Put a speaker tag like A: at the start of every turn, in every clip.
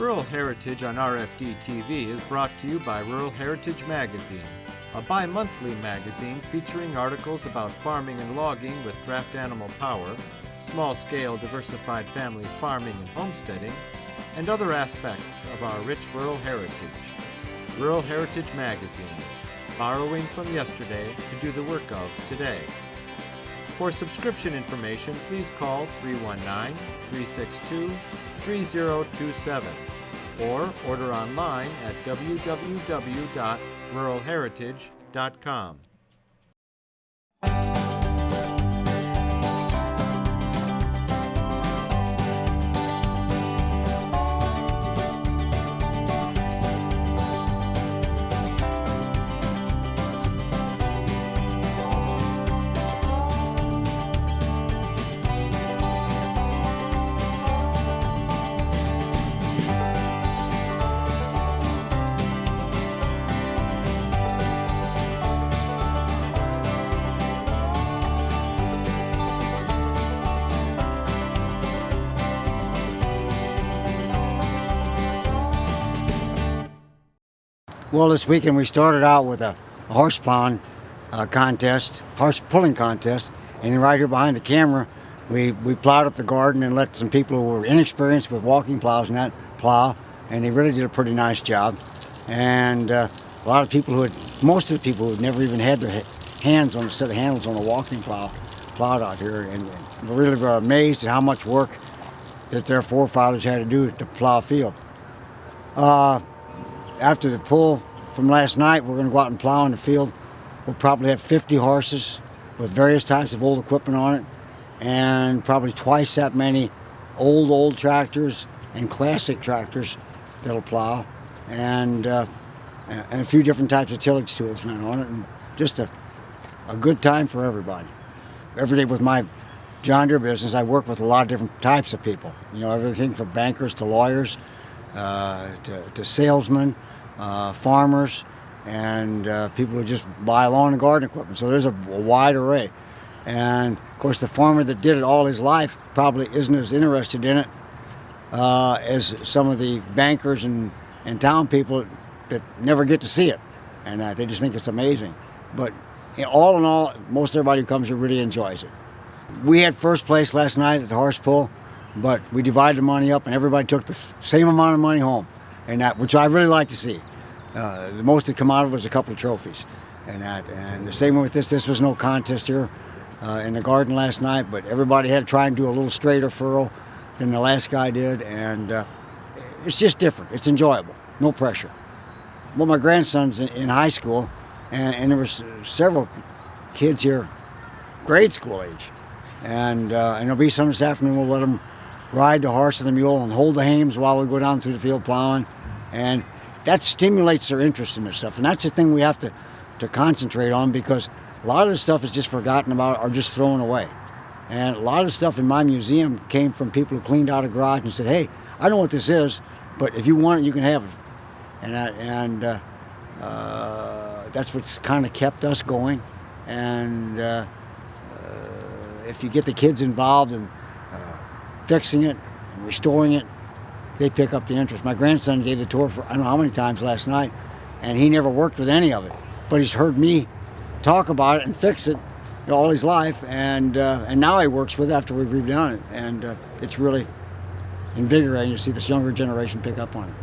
A: Rural Heritage on RFD TV is brought to you by Rural Heritage Magazine, a bi-monthly magazine featuring articles about farming and logging with draft animal power, small-scale diversified family farming and homesteading, and other aspects of our rich rural heritage. Rural Heritage Magazine, borrowing from yesterday to do the work of today. For subscription information, please call 319-362-3027 or order online at www.ruralheritage.com.
B: Well, this weekend we started out with a horse plowing contest, horse pulling contest, and right here behind the camera, we plowed up the garden and let some people who were inexperienced with walking plows and that plow, and they really did a pretty nice job. And a lot of people most of the people who had never even had their hands on a set of handles on a walking plow plowed out here, and really were amazed at how much work that their forefathers had to do to plow a field. After the pull from last night, we're going to go out and plow in the field. We'll probably have 50 horses with various types of old equipment on it, and probably twice that many old tractors and classic tractors that'll plow, and a few different types of tillage tools on it, and just a good time for everybody. Every day with my John Deere business, I work with a lot of different types of people. You know, everything from bankers to lawyers, to salesmen, farmers, and people who just buy lawn and garden equipment. So there's a wide array. And of course the farmer that did it all his life probably isn't as interested in it as some of the bankers and town people that never get to see it. And they just think it's amazing. But all in all, most everybody who comes here really enjoys it. We had first place last night at the horse pull, but we divided the money up and everybody took the same amount of money home, and which I really like to see. The most that come out of it was a couple of trophies, and the same with this. This was no contest here in the garden last night, but everybody had to try and do a little straighter furrow than the last guy did, and it's just different. It's enjoyable, no pressure. Well, my grandson's in high school, and there was several kids here, grade school age, and there'll be some this afternoon. We'll let them ride the horse and the mule and hold the hames while we go down through the field plowing, and that stimulates their interest in this stuff. And that's the thing we have to concentrate on, because a lot of the stuff is just forgotten about or just thrown away. And a lot of the stuff in my museum came from people who cleaned out a garage and said, hey, I know what this is, but if you want it, you can have it. And that's what's kind of kept us going. And if you get the kids involved in fixing it and restoring it, they pick up the interest. My grandson gave the tour for I don't know how many times last night, and he never worked with any of it, but he's heard me talk about it and fix it all his life, and now he works with it after we've redone it, and it's really invigorating to see this younger generation pick up on it.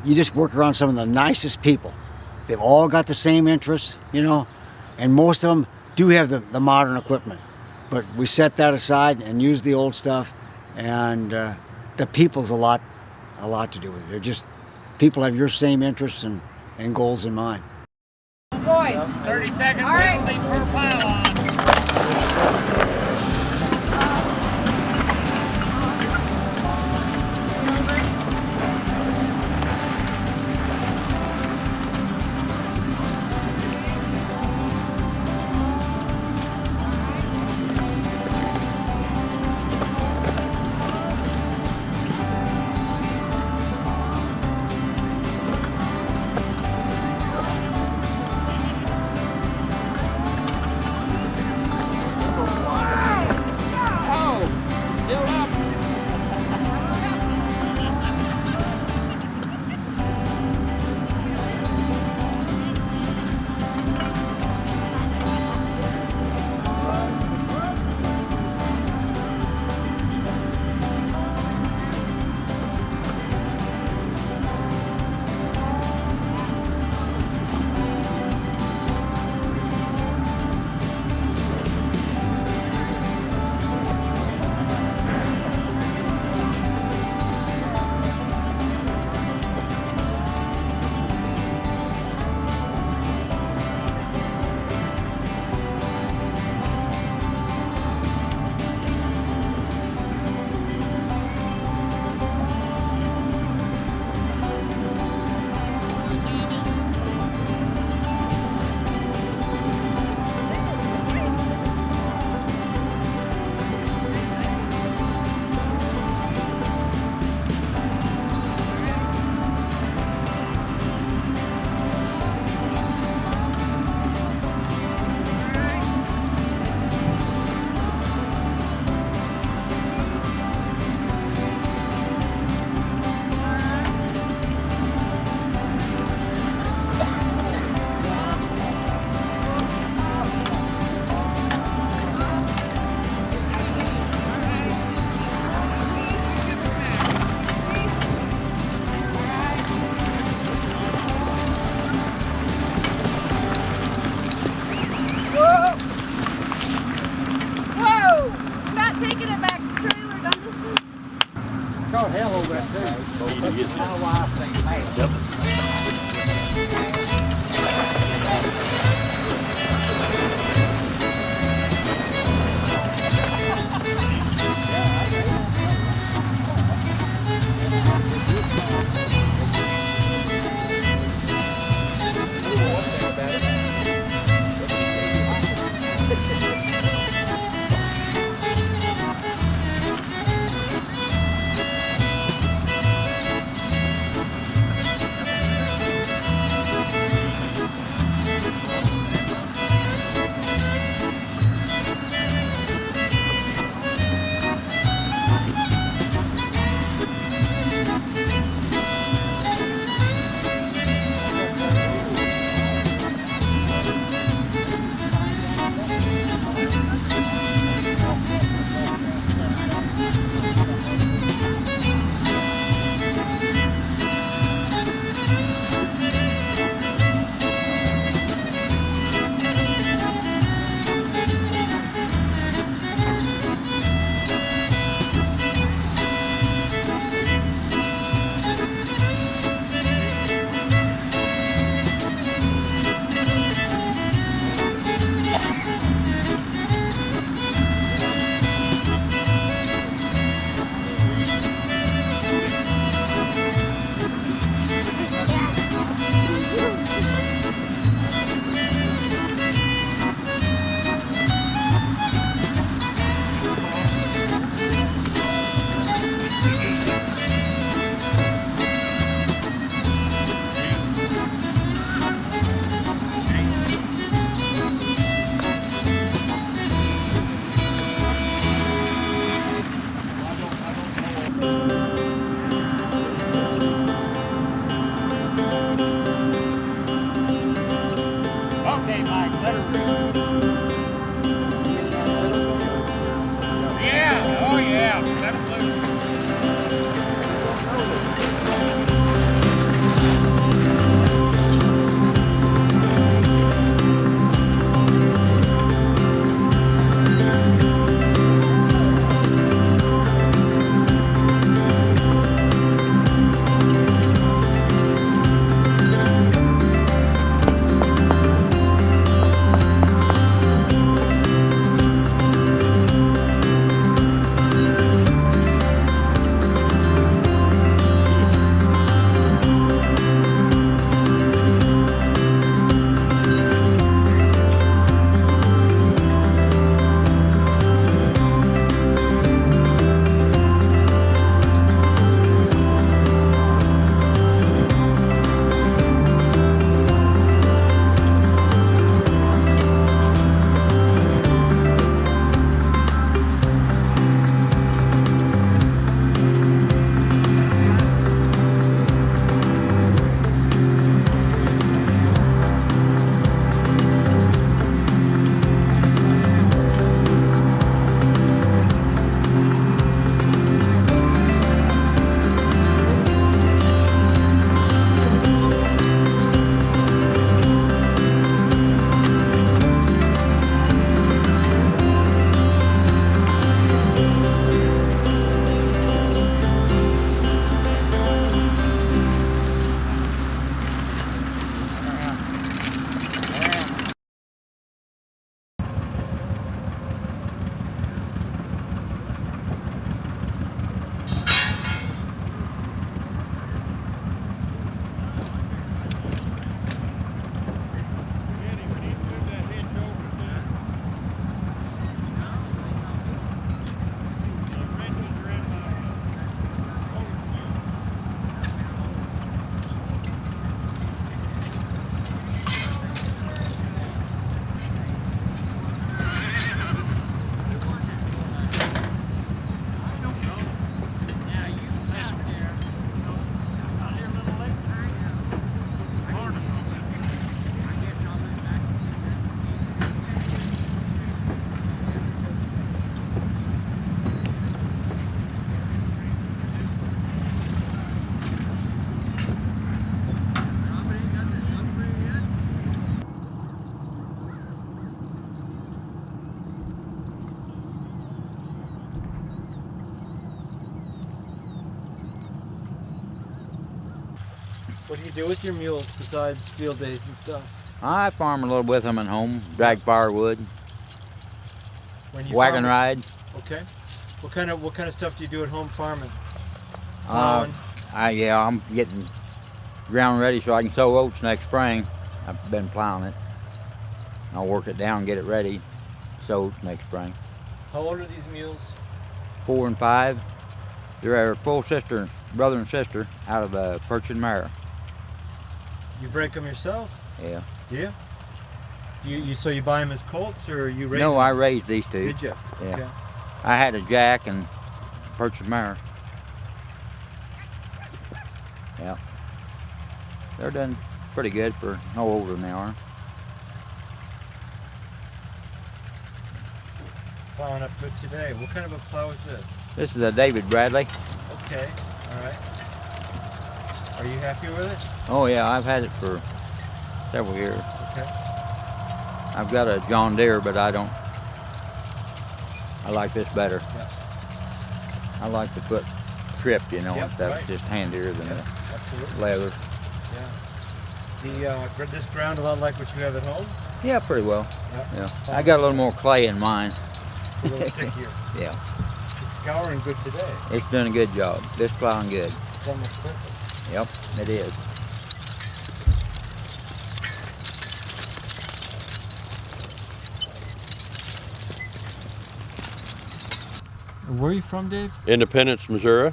B: You just work around some of the nicest people. They've all got the same interests, you know, and most of them do have the modern equipment, but we set that aside and use the old stuff, and the people's a lot to do with it. They're just, people have your same interests and goals in mind.
C: Boys, 30-second penalty per pile.
B: caught hell over that too. That's why I think man.
A: What do you do with your mules besides field days and stuff?
D: I farm a little with them at home, drag firewood,
A: When you
D: wagon
A: farm
D: ride.
A: Okay. What kind of stuff do you do at home farming? Plowing.
D: Yeah, I'm getting ground ready so I can sow oats next spring. I've been plowing it. I'll work it down, get it ready, sow oats next spring.
A: How old are these mules?
D: 4 and 5. They're a full brother and sister out of Percherons.
A: You break them yourself?
D: Yeah.
A: Yeah. So you buy them as colts or you raise
D: No,
A: them?
D: I raised these two.
A: Did you?
D: Yeah.
A: Okay.
D: I had a Jack and Percherons. Yeah. They're done pretty good for how older they are.
A: Plowing up good today. What kind of a plow is this?
D: This is a David Bradley.
A: Okay. All right. Are you happy with it?
D: Oh yeah, I've had it for several years.
A: Okay.
D: I've got a John Deere, but I like this better.
A: Yeah.
D: I like the foot tripped, you know,
A: Yep,
D: and stuff.
A: right.
D: It's just handier than
A: Yeah,
D: the
A: absolutely.
D: leather.
A: Yeah. This ground a lot like what you have at home?
D: Yeah, pretty well.
A: Yeah.
D: Yeah. I got a little more clay in mine.
A: A little stickier.
D: Yeah.
A: It's scouring good today.
D: It's doing a good job. This plowing good.
A: It's almost perfect.
D: Yep, it is.
A: Where are you from, Dave?
E: Independence, Missouri.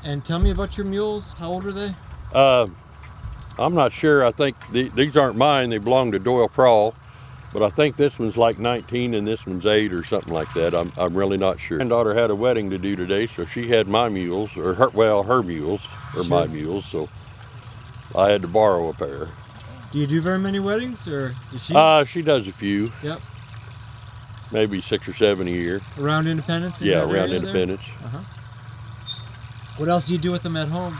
A: And tell me about your mules. How old are they?
E: I'm not sure. I think these aren't mine. They belong to Doyle Prawl, but I think this one's like 19 and this one's 8 or something like that. I'm really not sure. My granddaughter had a wedding to do today, so she had my mules, or her mules, or my mules. So I had to borrow a pair.
A: Do you do very many weddings, or does she?
E: She does a few.
A: Yep.
E: Maybe 6 or 7 a year.
A: Around Independence? In
E: Yeah,
A: that
E: around
A: area
E: Independence.
A: There? What else do you do with them at home?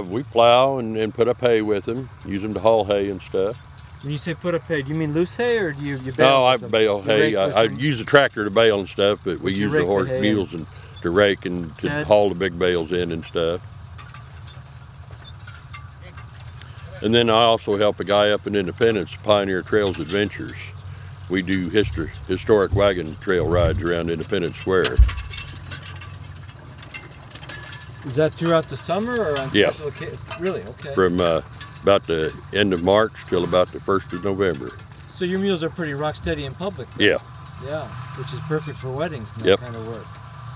E: We plow and put up hay with them. Use them to haul hay and stuff.
A: When you say put up hay, do you mean loose hay, or do you bale?
E: No, I
A: with them?
E: bale
A: You
E: hay.
A: rake with
E: I
A: them?
E: use a tractor to bale and stuff, but we
A: But you
E: use the
A: rake the
E: horse
A: hay
E: mules and to rake and to
A: Ted?
E: haul the big bales in and stuff. And then I also help a guy up in Independence, Pioneer Trails Adventures. We do historic wagon trail rides around Independence Square.
A: Is that throughout the summer or on
E: Yeah.
A: special occasions? Really? Okay.
E: From about the end of March till about the 1st of November.
A: So your mules are pretty rock steady in public, then?
E: Yeah.
A: Yeah, which is perfect for weddings and that
E: Yep.
A: kind of work.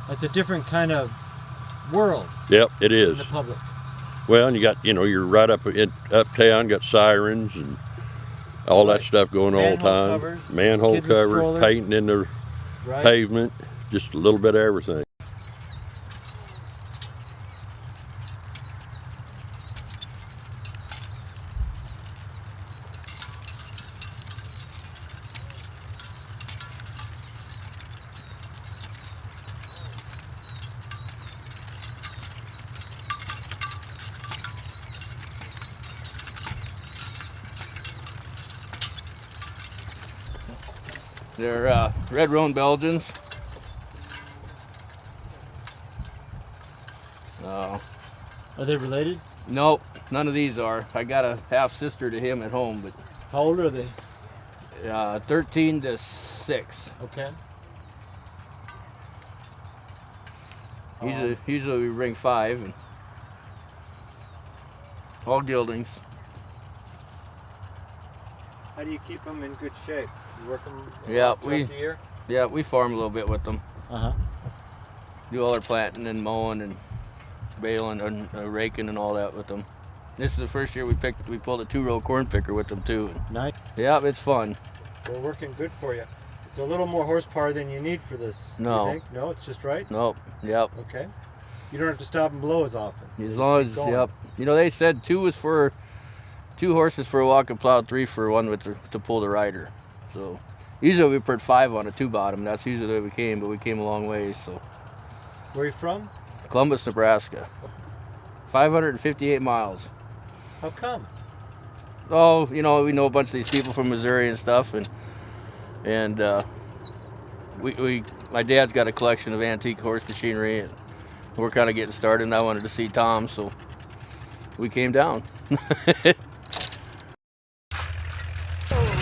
A: That's a different kind of world
E: Yep, it
A: in
E: is.
A: the public.
E: Well, and you got, you're right up in uptown, got sirens and all that
A: Right.
E: stuff going all the
A: Manhole
E: time.
A: covers,
E: Manhole
A: kids with
E: covers,
A: strollers.
E: painting in the
A: Right?
E: pavement, just a little bit of everything.
F: They're red roan Belgians.
A: Are they related?
F: Nope, none of these are. I got a half sister to him at home, but
A: How old are they?
F: 13 to 6.
A: Okay.
F: Usually we bring 5, and all geldings.
A: How do you keep them in good shape? You work them
F: Yeah,
A: throughout the year?
F: Yeah, we farm a little bit with them.
A: Uh-huh.
F: Do all our planting and mowing and baling and raking and all that with them. This is the first year we pulled a 2-row corn picker with them too.
A: Nice.
F: Yeah, it's fun.
A: They're working good for you. It's a little more horsepower than you need for this.
F: No.
A: You think? No, it's just right?
F: Nope. Yep.
A: Okay. You don't have to stop and blow as often. You
F: As
A: just
F: long
A: keep
F: as,
A: going.
F: yep. You know, they said 2 horses for a walk and plow, 3 for one to pull the rider. So usually we put 5 on a 2-bottom. That's usually the way we came, but we came a long ways. So
A: Where are you from?
F: Columbus, Nebraska. 558 miles.
A: How come?
F: Oh, we know a bunch of these people from Missouri and stuff, and my dad's got a collection of antique horse machinery, and we're kind of getting started, and I wanted to see Tom, so we came down.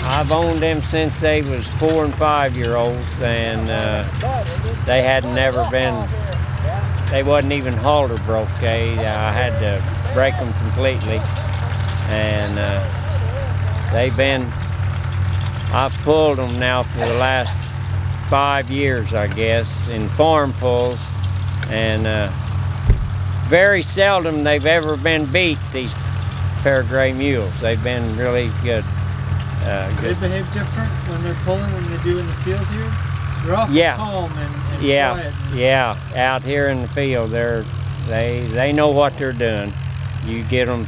G: I've owned them since they was 4 and 5 year olds, and they had never been, they wasn't even halter broke. I had to break them completely, and they've been, I've pulled them now for the last 5 years, I guess, in farm pulls, and very seldom they've ever been beat, these pair of gray mules. They've been really good.
A: Do they behave different when they're pulling than they do in the field here? They're awful calm and quiet.
G: Yeah, out here in the field, they know what they're doing. You get them,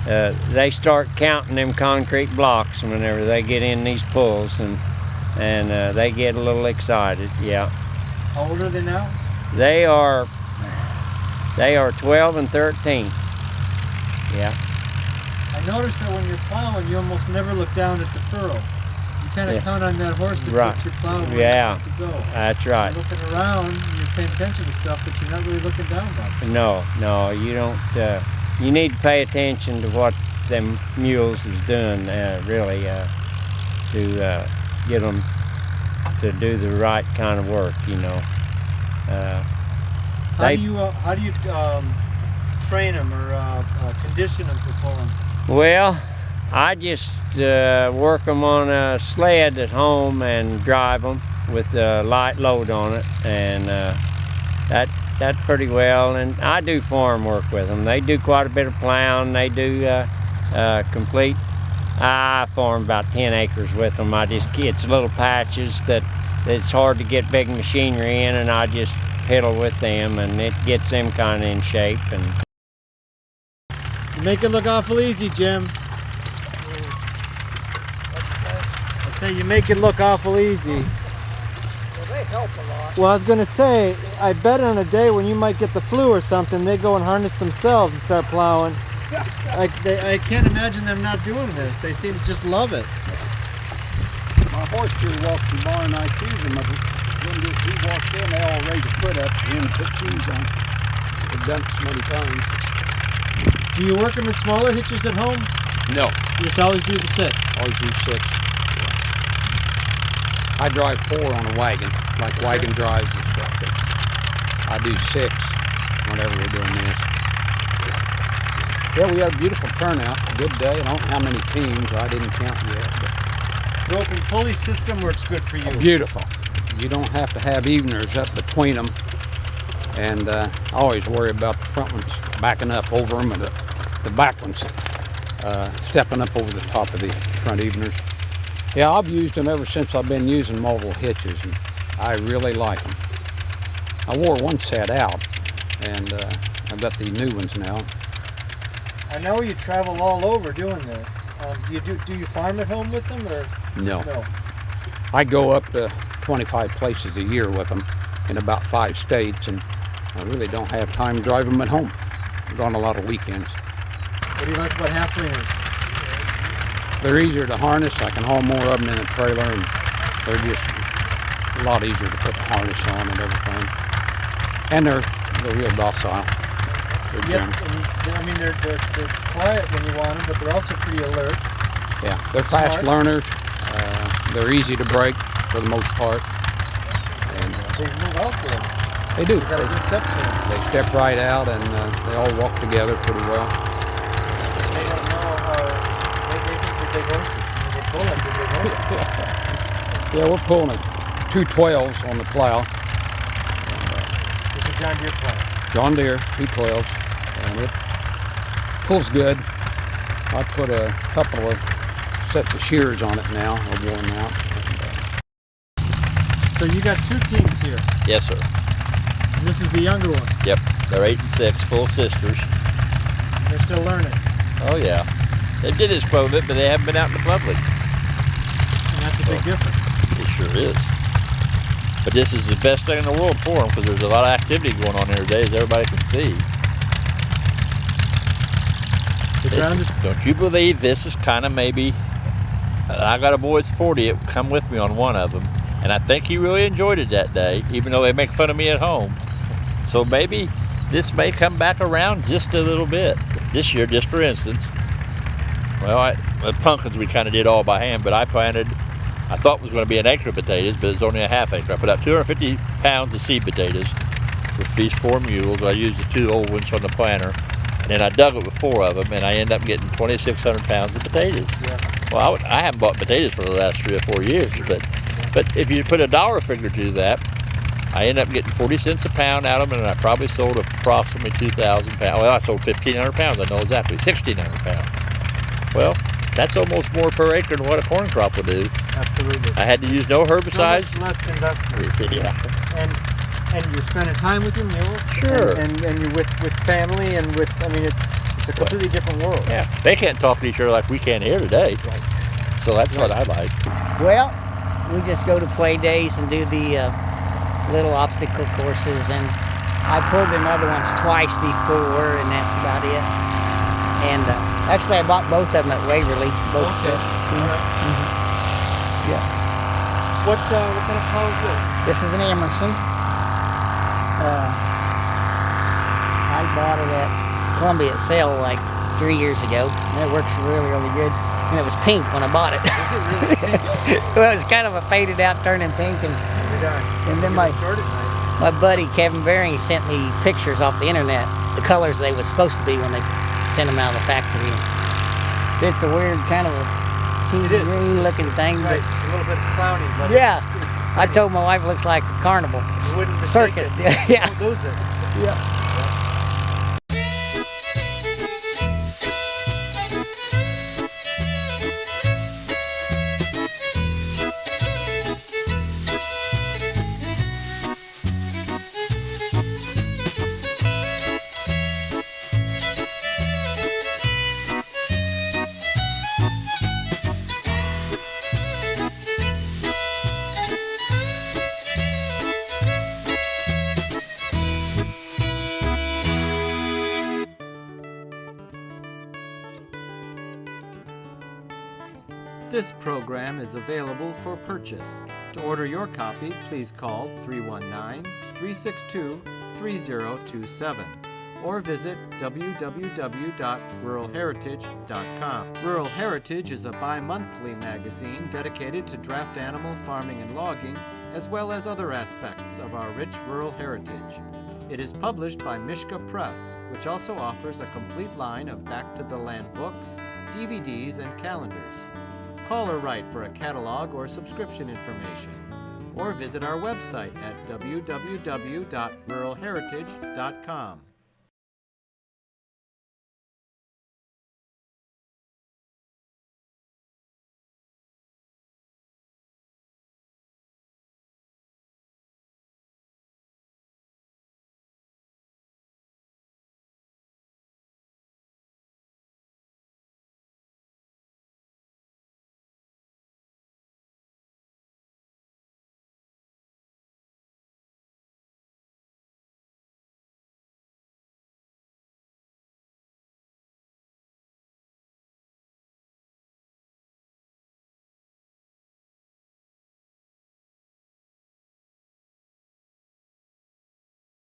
G: they start counting them concrete blocks whenever they get in these pulls, and they get a little excited. Yeah.
A: How old are they now?
G: They are 12 and 13. Yeah.
A: I noticed that when you're plowing, you almost never look down at the furrow. You kind of count on that horse to put your plow where you want to go.
G: That's right.
A: You're looking around, you're paying attention to stuff, but you're not really looking down much.
G: No, you don't. You need to pay attention to what them mules is doing, really, to get them to do the right kind of work, you know.
A: How do you train them or condition them for pulling?
G: Well, I just work them on a sled at home and drive them with a light load on it, and that's pretty well. And I do farm work with them. They do quite a bit of plowing. They do complete. I farm about 10 acres with them. It's little patches that it's hard to get big machinery in, and I just piddle with them, and it gets them kind of in shape. And
A: you make it look awful easy, Jim. I say you make it look awful easy.
C: Well, they help a lot.
A: Well, I was gonna say, I bet on a day when you might get the flu or something, they go and harness themselves and start plowing. I can't imagine them not doing this. They seem to just love it.
H: My horse here walks the barn, I tease him. When he walks in, they all raise a foot up and put shoes on. I've done it so many times.
A: Do you work them in smaller hitches at home?
H: No.
A: You just always do the 6?
H: Always do 6. I drive 4 on a wagon, like wagon drives and stuff. But I do 6 whenever we're doing this. Yeah, we had a beautiful turnout, a good day. I don't know how many teams, I didn't count yet. But
A: broken pulley system works good for you.
H: Beautiful. You don't have to have eveners up between them. And I always worry about the front ones backing up over them, and the back ones stepping up over the top of the front eveners. Yeah, I've used them ever since I've been using mobile hitches, and I really like them. I wore one set out, and I've got the new ones now.
A: I know you travel all over doing this. Do you farm at home with them, or
H: no? I go up to 25 places a year with them in about 5 states, and I really don't have time to drive them at home. I'm gone a lot of weekends.
A: What do you like about Haflingers?
H: They're easier to harness. I can haul more of them in a trailer, and they're just a lot easier to put the harness on and everything. And they're real docile.
A: They're quiet when you want them, but they're also pretty alert.
H: Yeah, they're fast learners. They're easy to break for the most part. And
A: they move out good.
H: They do.
A: They got a good step to them.
H: They step right out, and they all walk together pretty well.
A: They don't know how they think they're big horses. I mean, they pull like they're big horses.
H: Yeah, we're pulling 2 12s on the plow.
A: This is a John Deere plow.
H: John Deere 2 12s, and it pulls good. I put a couple of sets of shears on it now. I've worn them out.
A: So you got 2 teams here.
I: Yes, sir.
A: And this is the younger one.
I: Yep, they're 8 and 6, full sisters.
A: They're still learning.
I: Oh yeah, they did explode it, but they haven't been out in the public.
A: And that's a big difference.
I: It sure is. But this is the best thing in the world for them, because there's a lot of activity going on here today, as everybody can see. Don't you believe this is kind of maybe, I got a boy that's 40 that come with me on one of them, and I think he really enjoyed it that day, even though they make fun of me at home. So maybe this may come back around just a little bit. This year, just for instance, well, the pumpkins we kind of did all by hand, but I thought it was going to be an acre of potatoes, but it's only a half acre. I put out 250 pounds of seed potatoes with these 4 mules. I used the 2 old ones from the planter, and then I dug it with 4 of them, and I ended up getting 2,600 pounds of potatoes. Yeah. Well, I haven't bought potatoes for the last 3 or 4 years, but if you put a dollar figure to that, I ended up getting 40 cents a pound out of them, and I probably sold approximately 2,000 pounds. Well, I sold 1,500 pounds, I know exactly, 1,600 pounds. Well, that's almost more per acre than what a corn crop would do.
A: Absolutely.
I: I had to use no herbicides.
A: So much less investment.
I: Yeah.
A: And you're spending time with your mules.
I: Sure.
A: And you're with family and with, I mean, it's a completely different world.
I: Yeah. They can't talk to each other like we can here today.
A: Right.
I: So that's what I like.
C: Well, we just go to play days and do the little obstacle courses, and I pulled them other ones twice before, and that's about it. And actually, I bought both of them at Waverly, both teams.
A: Right.
C: Mm-hmm. Yeah.
A: What kind of plow is this?
C: This is an Emerson. I bought it at Columbia at sale like 3 years ago, and it works really, really good. And it was pink when I bought it.
A: Is it really pink?
C: Well, it was kind of a faded out, turning pink, and then my buddy Kevin Bering sent me pictures off the internet, the colors they was supposed to be when they sent them out of the factory. It's a weird kind of a green looking thing.
A: Right,
C: But
A: it's a little bit clowny, but
C: yeah, I told my wife it looks like a carnival.
A: you wouldn't mistake
C: Circus.
A: it.
C: Yeah.
A: Don't lose it.
C: Yeah.
A: This program is available for purchase. To order your copy, please call 319-362-3027 or visit www.ruralheritage.com. Rural Heritage is a bi-monthly magazine dedicated to draft animal farming and logging, as well as other aspects of our rich rural heritage. It is published by Mishka Press, which also offers a complete line of back-to-the-land books, DVDs, and calendars. Call or write for a catalog or subscription information, or visit our website at www.ruralheritage.com.